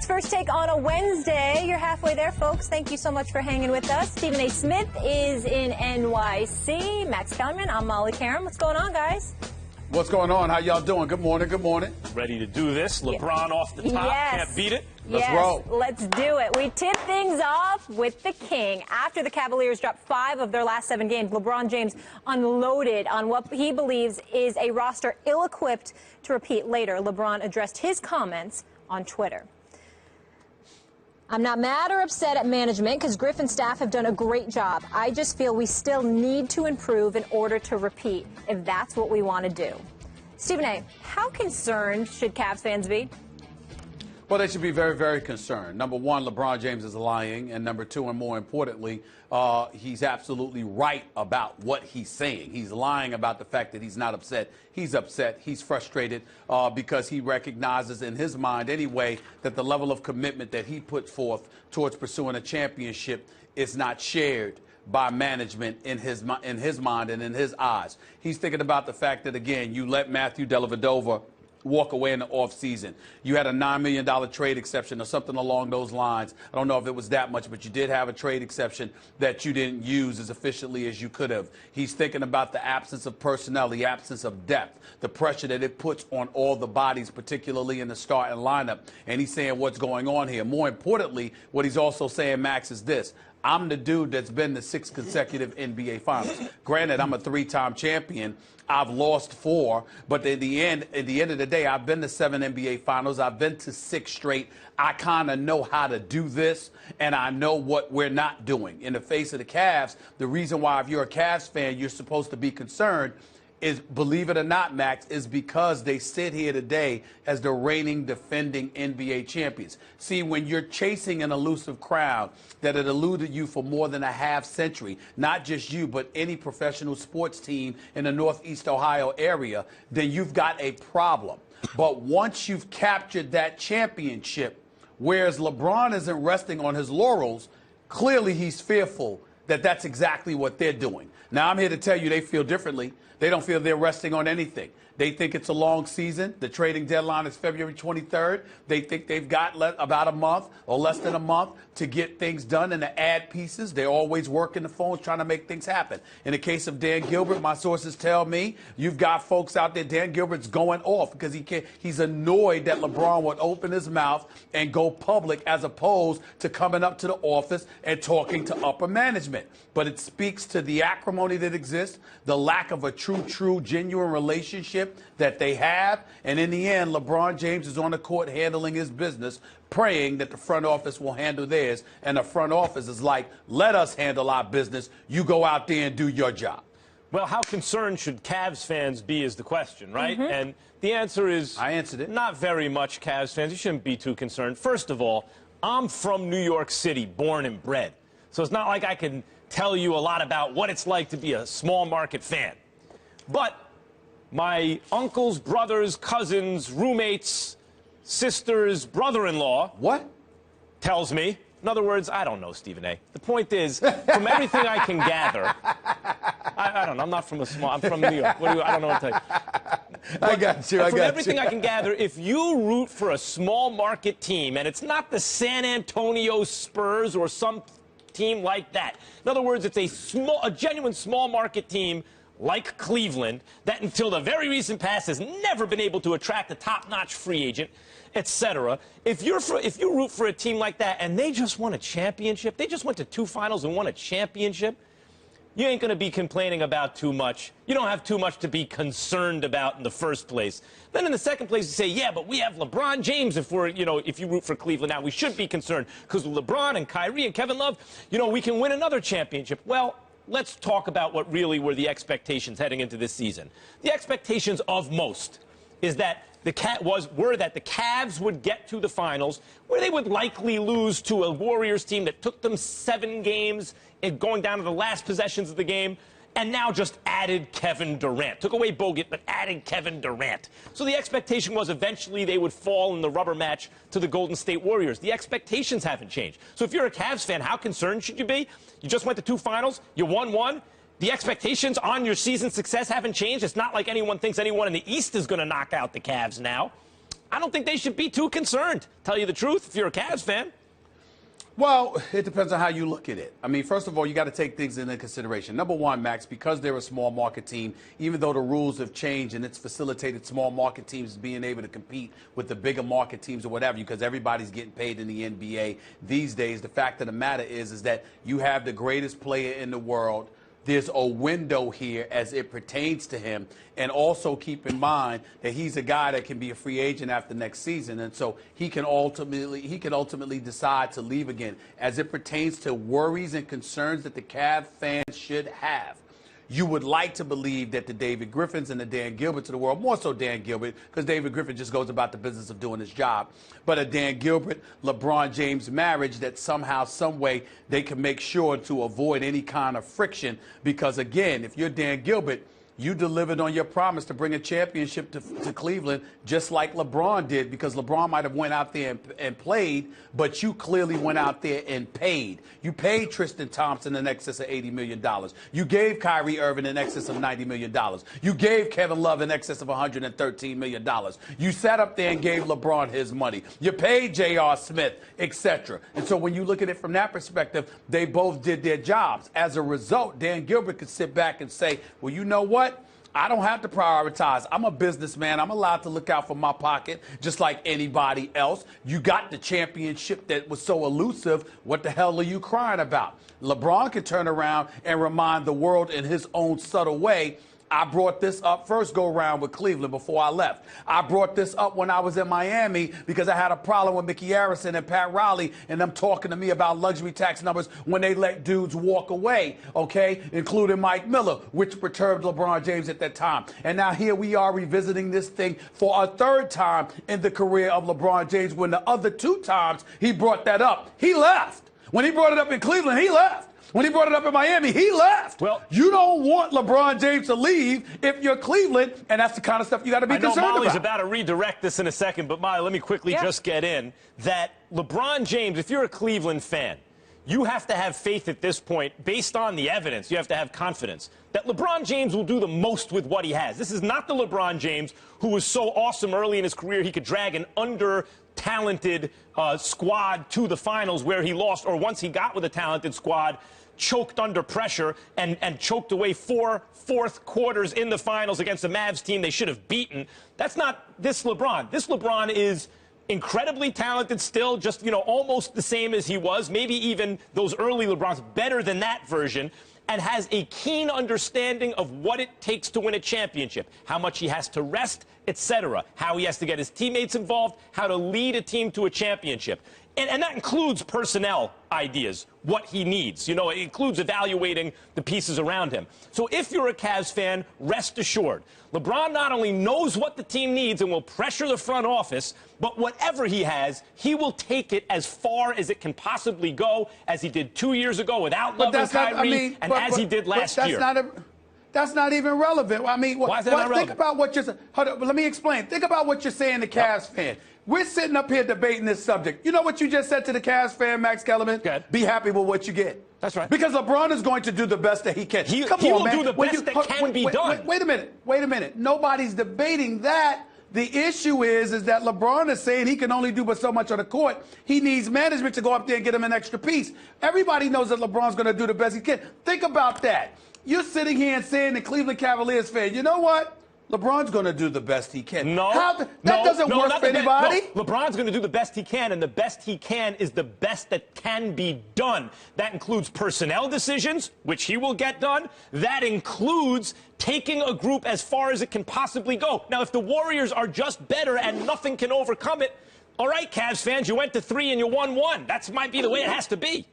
First Take on a Wednesday. You're halfway there, folks. Thank you so much for hanging with us. Stephen A. Smith is in NYC. Max Kellerman, I'm Molly Karam. What's going on, guys? What's going on? How y'all doing? Good morning. Good morning. Ready to do this. LeBron off the top. Yes. Can't beat it. Let's roll. Let's do it. We tip things off with the King. After the Cavaliers dropped 5 of their last 7 games, LeBron James unloaded on what he believes is a roster ill-equipped to repeat later. LeBron addressed his comments on Twitter. I'm not mad or upset at management because Griffin's staff have done a great job. I just feel we still need to improve in order to repeat, if that's what we want to do. Stephen A., how concerned should Cavs fans be? Well, they should be very, very concerned. Number one, LeBron James is lying. And number two, and more importantly, he's absolutely right about what he's saying. He's lying about the fact that he's not upset. He's upset. He's frustrated because he recognizes in his mind anyway that the level of commitment that he put forth towards pursuing a championship is not shared by management in his mind and in his eyes. He's thinking about the fact that, again, you let Matthew Dellavedova walk away in the offseason. You had a $9 million trade exception or something along those lines. I don't know if it was that much, but you did have a trade exception that you didn't use as efficiently as you could have. He's thinking about the absence of personnel, the absence of depth, the pressure that it puts on all the bodies, particularly in the starting lineup. And he's saying what's going on here. More importantly, what he's also saying, Max, is this. I'm the dude that's been to 6 consecutive NBA Finals. Granted, I'm a 3-time champion. I've lost 4, but at the end of the day, I've been to 7 NBA Finals. I've been to 6 straight. I kind of know how to do this, and I know what we're not doing. In the face of the Cavs, the reason why, if you're a Cavs fan, you're supposed to be concerned is, believe it or not, Max, is because they sit here today as the reigning defending NBA champions. See, when you're chasing an elusive crown that had eluded you for more than a half century, not just you, but any professional sports team in the Northeast Ohio area, then you've got a problem. But once you've captured that championship, whereas LeBron isn't resting on his laurels, clearly he's fearful that that's exactly what they're doing. Now, I'm here to tell you they feel differently. They don't feel they're resting on anything. They think it's a long season. The trading deadline is February 23rd. They think they've got about a month or less than a month to get things done and to add pieces. They're always working the phones trying to make things happen. In the case of Dan Gilbert, my sources tell me you've got folks out there. Dan Gilbert's going off because he's annoyed that LeBron would open his mouth and go public as opposed to coming up to the office and talking to upper management. But it speaks to the acrimony that exists, the lack of a true, genuine relationship that they have. And in the end, LeBron James is on the court handling his business, praying that the front office will handle theirs. And the front office is like, let us handle our business. You go out there and do your job. Well, how concerned should Cavs fans be is the question, right? And the answer is, I answered it. Not very much, Cavs fans. You shouldn't be too concerned. First of all, I'm from New York City, born and bred. So it's not like I can tell you a lot about what it's like to be a small market fan. But my uncles, brothers, cousins, roommates, sisters, brother-in-law tells me, in other words, I don't know, Stephen A. The point is, from everything I can gather, I don't know, I'm not from I'm from New York. I don't know what to tell you. I got you. From everything I can gather, if you root for a small market team, and it's not the San Antonio Spurs or some team like that. In other words, it's a genuine small market team like Cleveland that until the very recent past has never been able to attract a top-notch free agent, etc. If you root for a team like that and they just won a championship, they just went to 2 finals and won a championship, you ain't going to be complaining about too much. You don't have too much to be concerned about in the first place. Then in the second place, you say, yeah, but we have LeBron James. If you root for Cleveland now, we should be concerned because LeBron and Kyrie and Kevin Love, we can win another championship. Well, let's talk about what really were the expectations heading into this season. The expectations of most is that were that the Cavs would get to the finals, where they would likely lose to a Warriors team that took them 7 games and going down to the last possessions of the game, and now just added Kevin Durant. Took away Bogut, but added Kevin Durant. So the expectation was eventually they would fall in the rubber match to the Golden State Warriors. The expectations haven't changed. So if you're a Cavs fan, how concerned should you be? You just went to 2 finals, you won 1. The expectations on your season success haven't changed. It's not like anyone thinks anyone in the East is going to knock out the Cavs now. I don't think they should be too concerned, tell you the truth, if you're a Cavs fan. Well, it depends on how you look at it. I mean, first of all, you got to take things into consideration. Number one, Max, because they're a small market team, even though the rules have changed and it's facilitated small market teams being able to compete with the bigger market teams or whatever, because everybody's getting paid in the NBA these days, the fact of the matter is that you have the greatest player in the world. There's a window here as it pertains to him. And also keep in mind that he's a guy that can be a free agent after next season. And so he can ultimately decide to leave again. As it pertains to worries and concerns that the Cavs fans should have, you would like to believe that the David Griffins and the Dan Gilberts of the world, more so Dan Gilbert, because David Griffin just goes about the business of doing his job, but a Dan Gilbert, LeBron James marriage, that somehow, some way, they can make sure to avoid any kind of friction. Because, again, if you're Dan Gilbert, you delivered on your promise to bring a championship to Cleveland, just like LeBron did, because LeBron might have went out there and played, but you clearly went out there and paid. You paid Tristan Thompson in excess of $80 million. You gave Kyrie Irving in excess of $90 million. You gave Kevin Love in excess of $113 million. You sat up there and gave LeBron his money. You paid J.R. Smith, etc. And so when you look at it from that perspective, they both did their jobs. As a result, Dan Gilbert could sit back and say, well, you know what? I don't have to prioritize. I'm a businessman. I'm allowed to look out for my pocket just like anybody else. You got the championship that was so elusive. What the hell are you crying about? LeBron can turn around and remind the world in his own subtle way, I brought this up first go round with Cleveland before I left. I brought this up when I was in Miami because I had a problem with Mickey Harrison and Pat Riley and them talking to me about luxury tax numbers when they let dudes walk away, okay, including Mike Miller, which perturbed LeBron James at that time. And now here we are revisiting this thing for a third time in the career of LeBron James, when the other two times he brought that up, he left. When he brought it up in Cleveland, he left. When he brought it up in Miami, he left. Well, you don't want LeBron James to leave if you're Cleveland, and that's the kind of stuff you got to be concerned about. Molly's about to redirect this in a second, but Molly, let me quickly just get in that LeBron James, if you're a Cleveland fan, you have to have faith at this point, based on the evidence, you have to have confidence that LeBron James will do the most with what he has. This is not the LeBron James who was so awesome early in his career he could drag an under-talented squad to the finals where he lost, or once he got with a talented squad, choked under pressure and choked away fourth quarters in the finals against the Mavs team they should have beaten. That's not this LeBron. This LeBron is incredibly talented still, just, you know, almost the same as he was, maybe even those early LeBrons, better than that version, and has a keen understanding of what it takes to win a championship, how much he has to rest, etc., how he has to get his teammates involved, how to lead a team to a championship. And that includes personnel ideas, what he needs. You know, it includes evaluating the pieces around him. So if you're a Cavs fan, rest assured, LeBron not only knows what the team needs and will pressure the front office, but whatever he has, he will take it as far as it can possibly go, as he did 2 years ago without Love and Kyrie, and as he did last year. That's not even relevant. I mean, why is that not relevant? Think about what you're saying. Hold on, let me explain. Think about what you're saying to Cavs fan. We're sitting up here debating this subject. You know what you just said to the Cavs fan, Max Kellerman? Be happy with what you get. That's right. Because LeBron is going to do the best that he can. He Come will on, man. do the best that can be done. Wait a minute. Nobody's debating that. The issue is that LeBron is saying he can only do but so much on the court. He needs management to go up there and get him an extra piece. Everybody knows that LeBron's going to do the best he can. Think about that. You're sitting here and saying the Cleveland Cavaliers fan, you know what? LeBron's going to do the best he can. That doesn't work for anybody. No, LeBron's going to do the best he can, and the best he can is the best that can be done. That includes personnel decisions, which he will get done. That includes taking a group as far as it can possibly go. Now, if the Warriors are just better and nothing can overcome it, all right, Cavs fans, you went to 3 and you won 1. That might be the way it has to be.